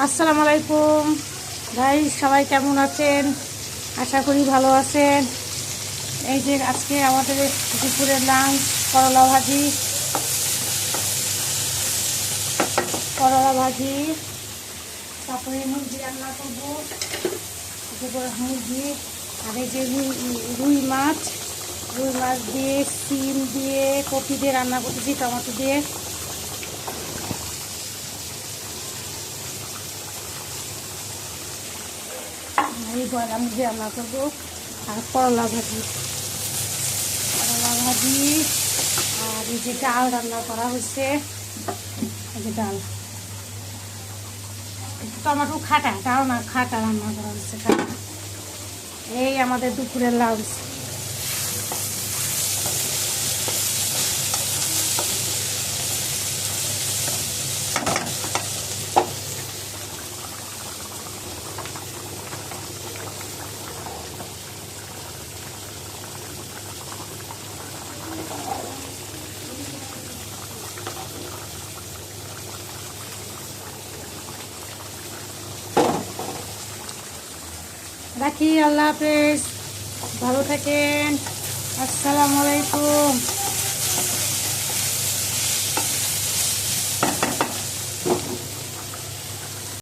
আসসালামু আলাইকুম গাইস, সবাই কেমন আছেন? আশা করি ভালো আছেন। এই যে আজকে আমাদের দুপুরের লাঞ্চ করলা ভাজি, তারপরে মুরগি রান্না করবো। মুরগি আর এই যে রুই মাছ দিয়ে, সিম দিয়ে, কপি দিয়ে রান্না করতেছি, টমেটো দিয়ে। এই বয়লা মুরগি রান্না করবো আর করলা ভাজি আর এই যে ডাল রান্না করা হয়েছে। এই যে ডাল টমেটো খাটা, ডাল না খাটা রান্না করা হয়েছে, খাটা। এই আমাদের দুপুরের লাঞ্চ। রাখি, আল্লাহ হাফেজ, ভালো থাকেন। আসসালামু আলাইকুম।